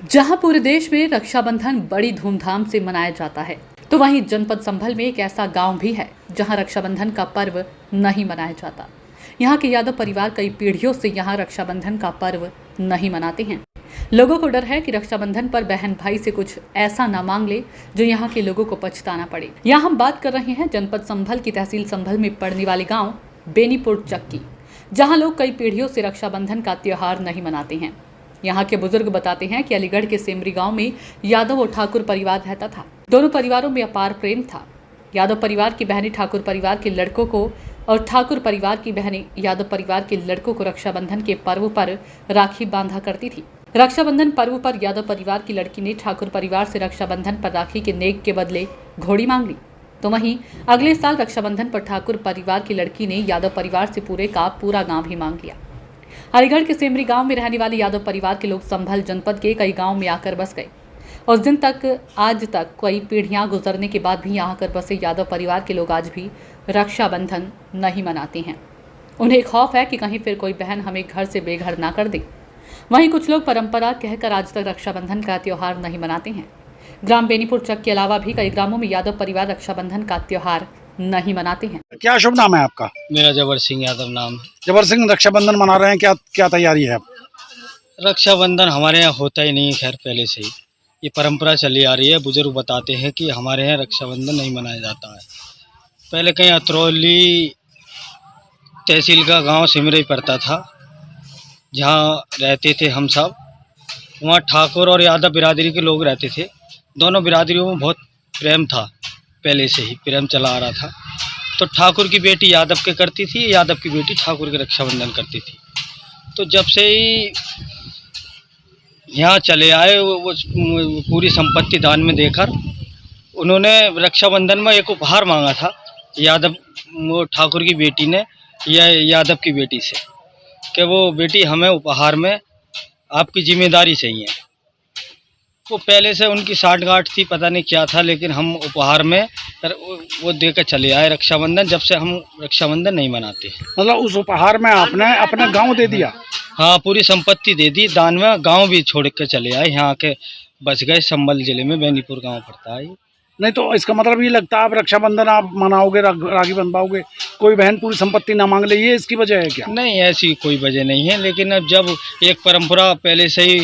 जहां पूरे देश में रक्षाबंधन बड़ी धूमधाम से मनाया जाता है, तो वहीं जनपद संभल में एक ऐसा गांव भी है जहां रक्षाबंधन का पर्व नहीं मनाया जाता। यहां के यादव परिवार कई पीढ़ियों से यहां रक्षाबंधन का पर्व नहीं मनाते हैं। लोगों को डर है कि रक्षाबंधन पर बहन भाई से कुछ ऐसा ना मांग ले जो यहाँ के लोगों को पछताना पड़े। यहाँ हम बात कर रहे हैं जनपद संभल की तहसील संभल में पड़ने वाले गाँव बेनीपुर चक्की, जहाँ लोग कई पीढ़ियों से रक्षाबंधन का त्योहार नहीं मनाते हैं। यहाँ के बुजुर्ग बताते हैं कि अलीगढ़ के सेमरी गांव में यादव और ठाकुर परिवार रहता था। दोनों परिवारों में अपार प्रेम था। यादव परिवार की बहनें ठाकुर परिवार के लड़कों को और ठाकुर परिवार की बहनें यादव परिवार के लड़कों को रक्षाबंधन के पर्व पर राखी बांधा करती थी। रक्षाबंधन पर्व पर यादव परिवार की लड़की ने ठाकुर परिवार से रक्षाबंधन पर राखी के नेक के बदले घोड़ी मांग ली। तो वहीं अगले साल रक्षाबंधन पर ठाकुर परिवार की लड़की ने यादव परिवार से पूरे का पूरा गाँव ही मांग लिया। अलीगढ़ के सेमरी गांव में रहने वाले यादव परिवार के लोग संभल जनपद के कई गांव में आकर बस गए और दिन तक आज तक कई पीढ़ियां गुजरने के बाद भी यहाँ आकर बसे यादव परिवार के लोग आज भी रक्षाबंधन नहीं मनाते हैं। उन्हें खौफ है कि कहीं फिर कोई बहन हमें घर से बेघर ना कर दे। वहीं कुछ लोग परंपरा कहकर आज तक रक्षाबंधन का त्योहार नहीं मनाते हैं। ग्राम बेनीपुर चक के अलावा भी कई ग्रामों में यादव परिवार रक्षाबंधन का त्योहार नहीं मनाते हैं। क्या शुभ नाम है आपका? मेरा जबर सिंह यादव नाम है। जबर सिंह, रक्षाबंधन मना रहे हैं, क्या क्या तैयारी है? रक्षाबंधन हमारे यहाँ होता ही नहीं, खैर पहले से ही ये परंपरा चली आ रही है। बुजुर्ग बताते हैं कि हमारे यहाँ रक्षाबंधन नहीं मनाया जाता है। पहले कहीं अतरौली तहसील का गांव सिमरे पड़ता था, जहाँ रहते थे हम सब। वहाँ ठाकुर और यादव बिरादरी के लोग रहते थे। दोनों बिरादरियों में बहुत प्रेम था, पहले से ही प्रेम चला आ रहा था। तो ठाकुर की बेटी यादव के करती थी, यादव की बेटी ठाकुर के रक्षाबंधन करती थी। तो जब से ही यहाँ चले आए, वो पूरी संपत्ति दान में देकर उन्होंने रक्षाबंधन में एक उपहार मांगा था यादव, वो ठाकुर की बेटी ने या यादव की बेटी से, कि वो बेटी हमें उपहार में आपकी जिम्मेदारी चाहिए। वो पहले से उनकी साठगांठ थी, पता नहीं क्या था, लेकिन हम उपहार में वो देकर चले आए रक्षाबंधन। जब से हम रक्षाबंधन नहीं मनाते। मतलब उस उपहार में आपने अपना गांव दे दिया? हाँ, पूरी संपत्ति दे दी दान में। गांव भी छोड़ कर चले आए, यहाँ के बस गए। संभल जिले में बेनीपुर गांव पड़ता है। नहीं तो इसका मतलब ये लगता है आप रक्षाबंधन आप मनाओगे, राखी बंधवाओगे, कोई बहन पूरी संपत्ति ना मांग ले, ये इसकी वजह है क्या? नहीं, ऐसी कोई वजह नहीं है, लेकिन अब जब एक परंपरा पहले से ही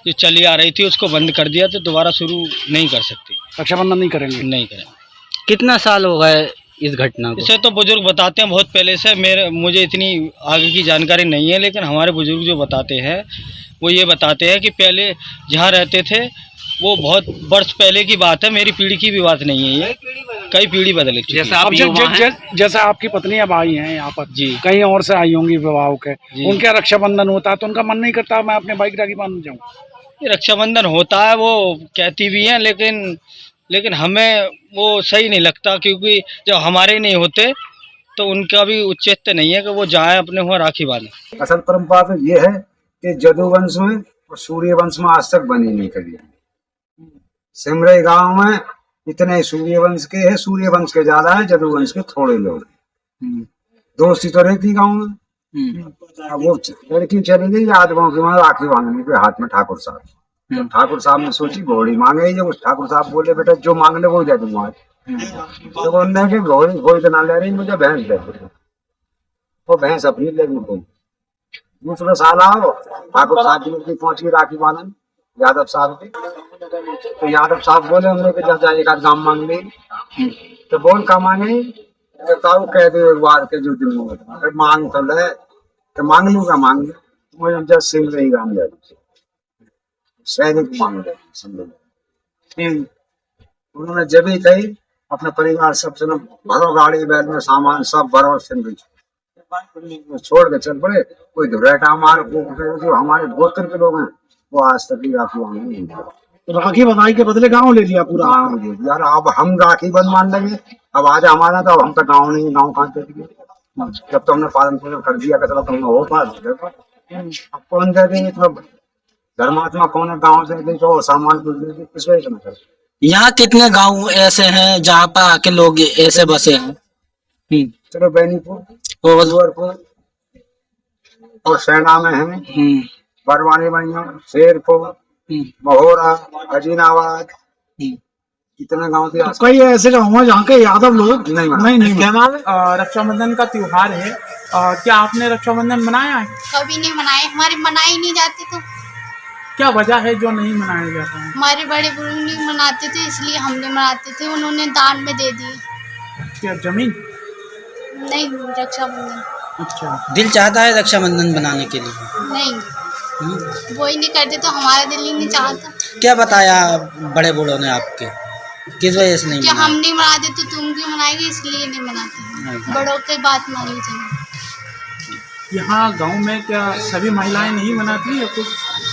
जो चली आ रही थी उसको बंद कर दिया, तो दोबारा शुरू नहीं कर सकते। रक्षाबंधन नहीं करेंगे? नहीं करेंगे। कितना साल हो गए इस घटना को? इसे तो बुजुर्ग बताते हैं बहुत पहले से। मुझे इतनी आगे की जानकारी नहीं है, लेकिन हमारे बुजुर्ग जो बताते हैं वो ये बताते हैं कि पहले जहाँ रहते थे वो बहुत वर्ष पहले की बात है, मेरी पीढ़ी की भी बात नहीं है, ये कई पीढ़ी बदल चुकी है। जैसे आपकी पत्नी अब आई हैं यहाँ पर जी, कहीं और से आई होंगी विवाह के, उनके रक्षाबंधन होता है तो उनका मन नहीं करता मैं अपने भाई की राखी बांधने जाऊँ? ये रक्षाबंधन होता है, वो कहती भी हैं, लेकिन हमें वो सही नहीं लगता, क्योंकि जब हमारे नहीं होते तो उनका भी उचित नहीं है कि वो जाए अपने वहाँ राखी बांधे। असल परंपरा तो ये है कि जदू वंश में और सूर्य वंश में आज तक बनी नहीं करी। सिमरे गांव में इतने सूर्य वंश के हैं, सूर्य वंश के ज्यादा है, जदू वंश के थोड़े लोग। दोस्ती तो रहती गाँव में। अब वो लड़की चली गई यादवों की वहां राखी बांधने के हाथ में ठाकुर साहब। तो ठाकुर साहब ने सोची घोड़ी मांगे, जब उस ठाकुर साहब बोले बेटा जो मांग ले वो दे दूंगा। तो बोलने के घोड़ी तो ना ले रही, मुझे भैंस दे दो। वो भैंस अपनी ले गई। दूसरा साल आओ, ठाकुर साहब की लड़की पहुंची राखी बांधन यादव साहब की। तो यादव साहब बोले हमने कि जब एक आध गाँव मांग ली। तो बोल का मांगे तो कह दे एक बार के जो दिन मांग तो ले, तो मांग लूंगा मांग लू, मुझे जब सिंह रही गाँव ले सैनिक मांग ले। उन्होंने जब ही कही अपने परिवार सबसे भरो गाड़ी बैल में सामान सब भरो, सिंह छोड़ के चल पड़े। कोई धुरेटा मार जो हमारे गोत्र के लोग हैं वो आज तक राखी नहीं। तो राखी बंधाई के बदले गाँव ले लिया पूरा? गाँव ले लिया। अब हम राखी बंधवाने लगे, अब आज हमारा तो हम तो गाँव नहीं, गाँव कहाँ चले गए। जब तो हमने पालन पोषण कर दिया कि चलो तुम हो पास, अब कौन दे देंगे? तो धर्मात्मा कौन है गाँव से दे तो सामान कुछ दे दे, किस वजह से ना कर। यहाँ कितने गांव ऐसे हैं जहाँ पर आके लोग ऐसे बसे हैं? चलो बेनीपुर और सेना में है, बरवानी में शेरपुर, महोरा, अजीनाबाद, इतने गांव थे। कई ऐसे गाँव हैं जहाँ के यादव लोग नहीं क्या नाम है? रक्षाबंधन का त्योहार है, क्या आपने रक्षाबंधन मनाया है? कभी नहीं मनाए, हमारे मनाए नहीं जाते। तो क्या वजह है जो नहीं मनाया जाता है? हमारे बड़े बुजुर्ग नहीं मनाते थे, इसलिए हमने मनाते थे, उन्होंने दान में दे दिए। क्या जमीन? नहीं, रक्षाबंधन अच्छा, दिल चाहता है रक्षाबंधन बनाने के लिए। नहीं, वो ही नहीं करते तो हमारा दिल ही नहीं चाहता। क्या बताया बड़े बूढ़ों ने आपके, किस वजह से नहीं क्या मनाया? हम नहीं मनाते तो तुम क्यों मनाएंगे, इसलिए नहीं मनाते। बड़ों की बात माननी चाहिए। यहाँ गांव में क्या सभी महिलाएं नहीं मनाती या कुछ?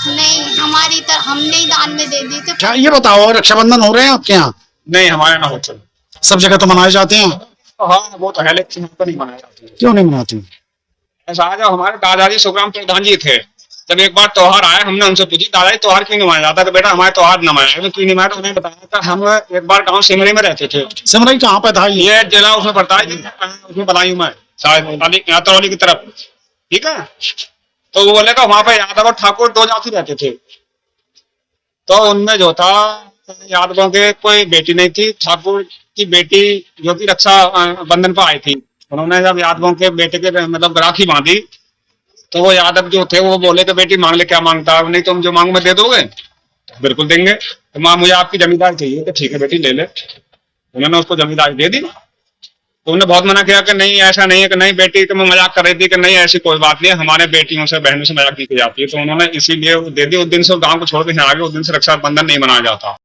नहीं, हमारी तरह हमने ही दान में दे दी। तो क्या ये बताओ, रक्षाबंधन हो रहे हैं आपके यहाँ? नहीं, हमारे यहाँ होते हैं। सब जगह तो मनाए जाते हैं, हाँ वो तो है, लेकिन यहाँ पर नहीं मनाए जाते हैं। क्यों नहीं मनाते? ऐसा है, जब हमारे दादाजी सुखराम प्रधान जी थे, जब एक बार त्योहार आया, हमने उनसे पूछी दादाजी त्योहार क्यों नहीं मनाया जाता? तो बेटा हमारे त्योहार न मनाया। क्यों नहीं मनाया? तो उन्हें बताया था, हम एक बार गाँव सिमरी में रहते थे। सिमरई कहाँ पे था ये? ये जिला उसमें पड़ता है, उसमें बदायूं में, शायद यात्रौली की तरफ, ठीक है। तो वो बोले तो वहां पे यादव और ठाकुर दो जाति रहते थे। तो उनमें जो था, यादवों के कोई बेटी नहीं थी, ठाकुर की बेटी जो कि रक्षा बंधन पर आई थी, उन्होंने जब यादवों के बेटे के मतलब राखी बांधी, तो वो यादव जो थे वो बोले कि बेटी मांग ले, क्या मांगता है? नहीं, तुम जो मांग में दे दोगे तो बिल्कुल देंगे। तो माँ मुझे आपकी जमींदारी चाहिए। तो ठीक है बेटी ले ले। उन्होंने उसको जमींदारी दे दी। तो उन्होंने बहुत मना किया कि नहीं, ऐसा नहीं है, कि नहीं बेटी तो मैं मजाक कर रही थी, कि नहीं ऐसी कोई बात नहीं है, हमारे बेटियों से बहनों से मजाक की जाती है। तो उन्होंने इसीलिए दे दी। उस दिन से गाँव को छोड़ के यहाँ आ गए। उस दिन से रक्षाबंधन नहीं मनाया जाता।